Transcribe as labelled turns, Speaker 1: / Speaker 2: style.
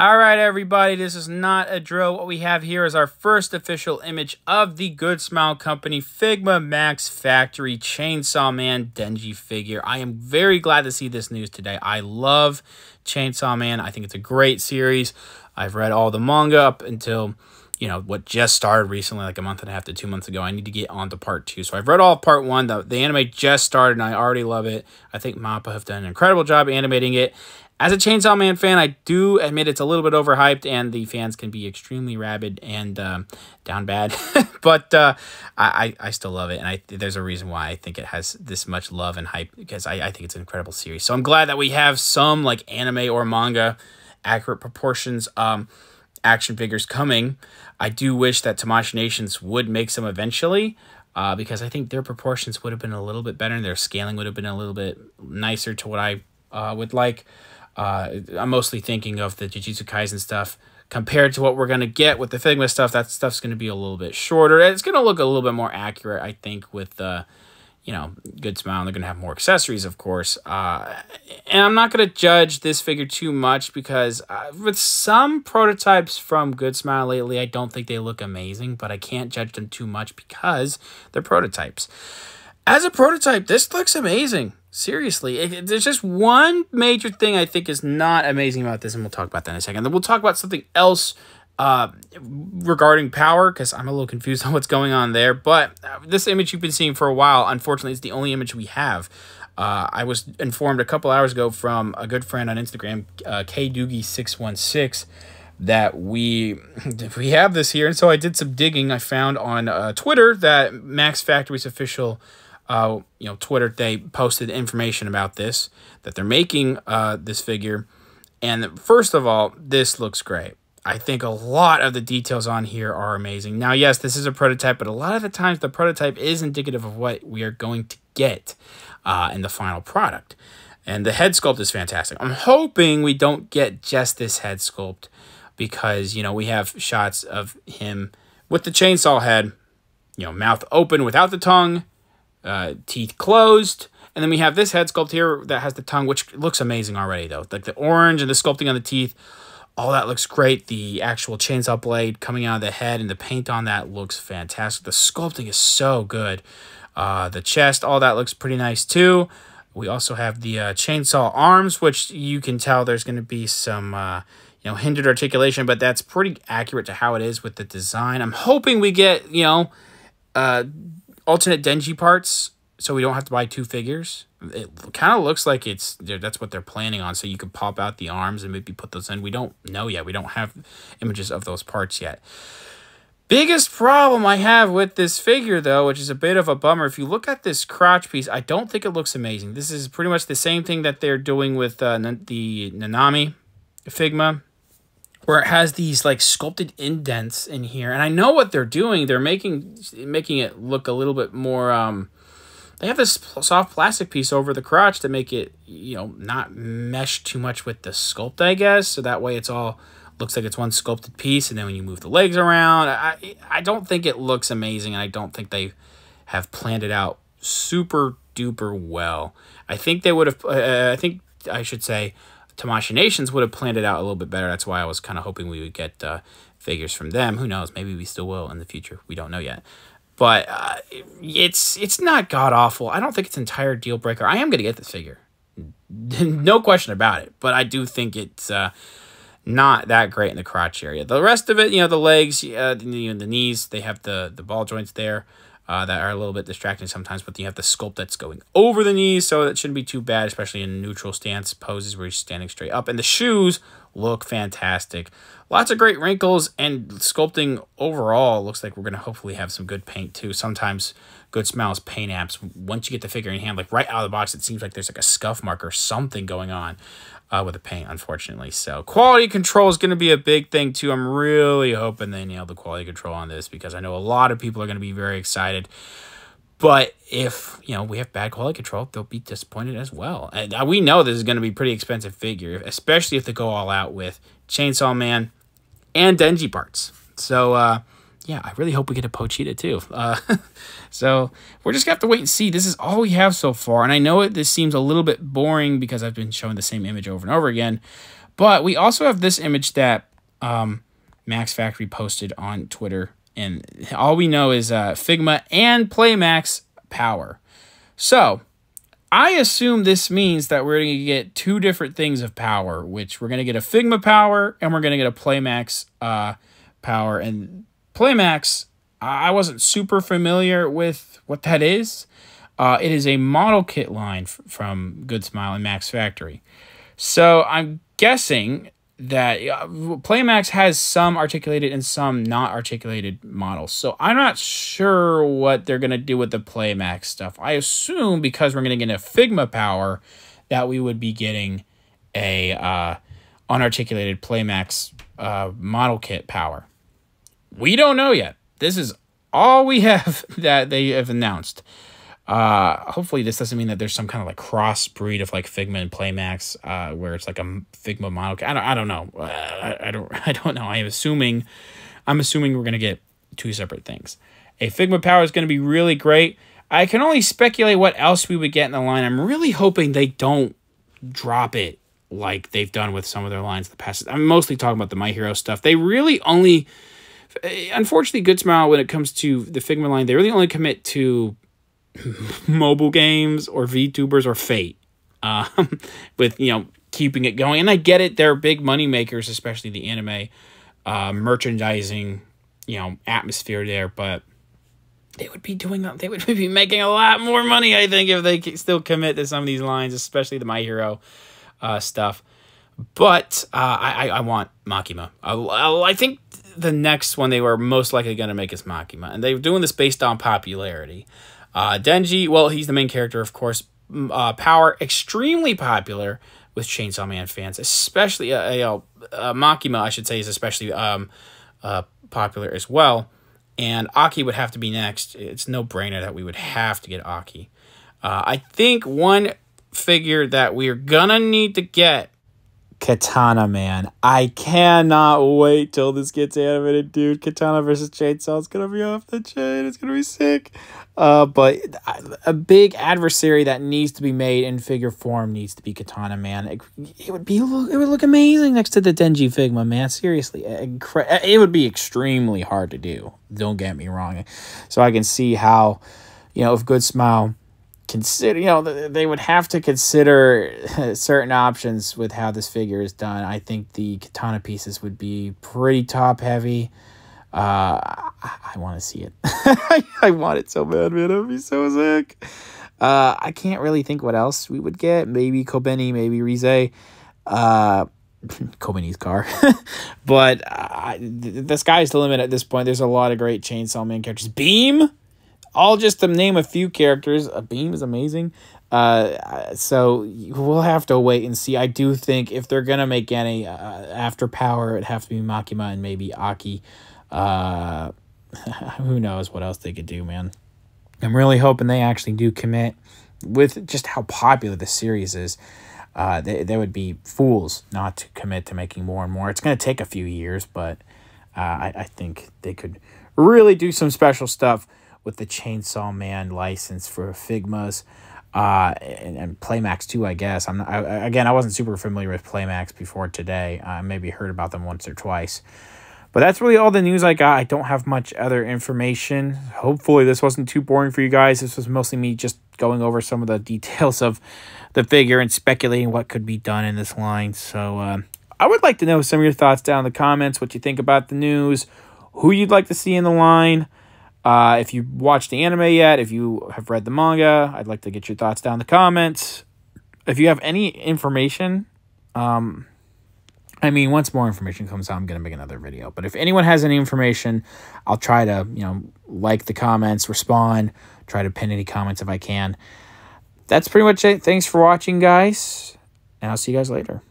Speaker 1: All right, everybody, this is not a drill. What we have here is our first official image of the Good Smile Company Figma Max Factory Chainsaw Man Denji figure. I am very glad to see this news today. I love Chainsaw Man. I think it's a great series. I've read all the manga up until, what just started recently, like a month and a half to 2 months ago. I need to get on to part 2. So I've read all of part 1. The anime just started, and I already love it. I think MAPPA have done an incredible job animating it. As a Chainsaw Man fan, I do admit it's a little bit overhyped, and the fans can be extremely rabid and down bad. But I still love it, and there's a reason why I think it has this much love and hype, because I think it's an incredible series. So I'm glad that we have some like anime or manga accurate proportions action figures coming. I do wish that Tamashii Nations would make some eventually, because I think their proportions would have been a little bit better, and their scaling would have been a little bit nicer to what I would like. I'm mostly thinking of the Jujutsu Kaisen stuff compared to what we're going to get with the Figma stuff. That stuff's going to be a little bit shorter. It's going to look a little bit more accurate, I think, with Good Smile. They're going to have more accessories, of course. And I'm not going to judge this figure too much because with some prototypes from Good Smile lately, I don't think they look amazing, but I can't judge them too much because they're prototypes. As a prototype, this looks amazing. Seriously, there's just one major thing I think is not amazing about this, and we'll talk about that in a second. Then we'll talk about something else regarding power, because I'm a little confused on what's going on there. But this image you've been seeing for a while, unfortunately, is the only image we have. I was informed a couple hours ago from a good friend on Instagram, KDoogie616, that we have this here. And so I did some digging. I found on Twitter that Max Factory's official Twitter, they posted information about this, that they're making this figure. And first of all, this looks great. I think a lot of the details on here are amazing. Now, yes, this is a prototype, but a lot of the times the prototype is indicative of what we are going to get in the final product. And the head sculpt is fantastic. I'm hoping we don't get just this head sculpt because, we have shots of him with the chainsaw head, mouth open without the tongue, teeth closed, and then we have this head sculpt here that has the tongue, which looks amazing already, though. Like the orange and the sculpting on the teeth, all that looks great. The actual chainsaw blade coming out of the head and the paint on that looks fantastic. The sculpting is so good. The chest, all that looks pretty nice too. We also have the chainsaw arms, which you can tell there's going to be some hindered articulation, but that's pretty accurate to how it is with the design. I'm hoping we get alternate Denji parts, so we don't have to buy 2 figures. It kind of looks like that's what they're planning on, so you could pop out the arms and maybe put those in. We don't know yet. We don't have images of those parts yet. Biggest problem I have with this figure, though, which is a bit of a bummer, if you look at this crotch piece, I don't think it looks amazing. This is pretty much the same thing that they're doing with the Nanami Figma, where it has these like sculpted indents in here. And I know what they're doing. They're making it look a little bit more, they have this soft plastic piece over the crotch to make it, not mesh too much with the sculpt, I guess. So that way it's all, looks like it's one sculpted piece. And then when you move the legs around, I don't think it looks amazing. And I don't think they have planned it out super duper well. I think they would have, I should say, Tamashii Nations would have planned it out a little bit better. That's why I was kind of hoping we would get figures from them. Who knows? Maybe we still will in the future. We don't know yet. But it's not god-awful. I don't think it's an entire deal breaker. I am going to get this figure. No question about it. But I do think it's not that great in the crotch area. The rest of it, the legs, the knees, they have the ball joints there. That are a little bit distracting sometimes, but you have the sculpt that's going over the knees, so that shouldn't be too bad, especially in neutral stance poses where you're standing straight up. And the shoes look fantastic. Lots of great wrinkles, and sculpting overall looks like we're going to hopefully have some good paint too. Sometimes Good Smile's paint apps, once you get the figure in hand, like right out of the box, it seems like there's like a scuff mark or something going on with the paint, unfortunately. So quality control is going to be a big thing too. I'm really hoping they nail the quality control on this, because I know a lot of people are going to be very excited. But if, we have bad quality control, they'll be disappointed as well. And we know this is going to be a pretty expensive figure, especially if they go all out with Chainsaw Man and Denji parts. So, yeah, I really hope we get a Pochita too. So we're just going to have to wait and see. This is all we have so far. And I know this seems a little bit boring because I've been showing the same image over and over again. But we also have this image that Max Factory posted on Twitter. And all we know is Figma and Playmax power. So I assume this means that we're going to get two different things of power, which we're going to get a Figma power and we're going to get a Playmax power. And Playmax, I wasn't super familiar with what that is. It is a model kit line from Good Smile and Max Factory. So I'm guessing that Playmax has some articulated and some not articulated models. So I'm not sure what they're going to do with the Playmax stuff. I assume because we're going to get a Figma power that we would be getting a unarticulated Playmax model kit power. We don't know yet. This is all we have that they have announced. Hopefully this doesn't mean that there's some kind of like crossbreed of like Figma and Playmax, where it's like a Figma model. I don't know. I don't know. I'm assuming we're going to get two separate things. A Figma power is going to be really great. I can only speculate what else we would get in the line. I'm really hoping they don't drop it like they've done with some of their lines in the past. I'm mostly talking about the My Hero stuff. They really only, unfortunately, Good Smile, when it comes to the Figma line, they really only commit to mobile games or VTubers or Fate, with, you know, keeping it going. And I get it, they're big money makers, especially the anime merchandising, you know, atmosphere there, but they would be making a lot more money, I think, if they still commit to some of these lines, especially the My Hero stuff. But I want Makima. I think the next one they were most likely going to make is Makima, and they're doing this based on popularity. Denji, well, he's the main character, of course. Power, extremely popular with Chainsaw Man fans, especially Makima, I should say, is especially popular as well. And Aki would have to be next. It's no brainer that we would have to get Aki. I think one figure that we're gonna need to get, Katana Man. I cannot wait till this gets animated, dude. Katana versus Chainsaw is gonna be off the chain. It's gonna be sick. But a big adversary that needs to be made in figure form needs to be Katana Man. It would look amazing next to the Denji Figma, man. Seriously, it would be extremely hard to do. Don't get me wrong. So I can see how, you know, if Good Smile consider, you know, they would have to consider certain options with how this figure is done. I think the Katana pieces would be pretty top heavy. I want to see it. I want it so bad, man. It would be so sick. I can't really think what else we would get. Maybe Kobeni, maybe Rize. Kobeni's car. But the sky's the limit at this point. There's a lot of great Chainsaw Man characters. Beam! All just to name a few characters. Beam is amazing. So we'll have to wait and see. I do think if they're going to make any after Power, it'd have to be Makima and maybe Aki. Who knows what else they could do, man. I'm really hoping they actually do commit with just how popular the series is. They would be fools not to commit to making more and more. It's going to take a few years, but I think they could really do some special stuff with the Chainsaw Man license for Figmas, and Playmax too, I guess. I wasn't super familiar with Playmax before today. I maybe heard about them once or twice. But that's really all the news I got. I don't have much other information. Hopefully this wasn't too boring for you guys. This was mostly me just going over some of the details of the figure and speculating what could be done in this line. So I would like to know some of your thoughts down in the comments, what you think about the news, who you'd like to see in the line. If you watched the anime yet, if you have read the manga, I'd like to get your thoughts down in the comments. If you have any information, I mean, once more information comes out, I'm going to make another video. But if anyone has any information, I'll try to, you know, like the comments, respond, try to pin any comments if I can. That's pretty much it. Thanks for watching, guys, and I'll see you guys later.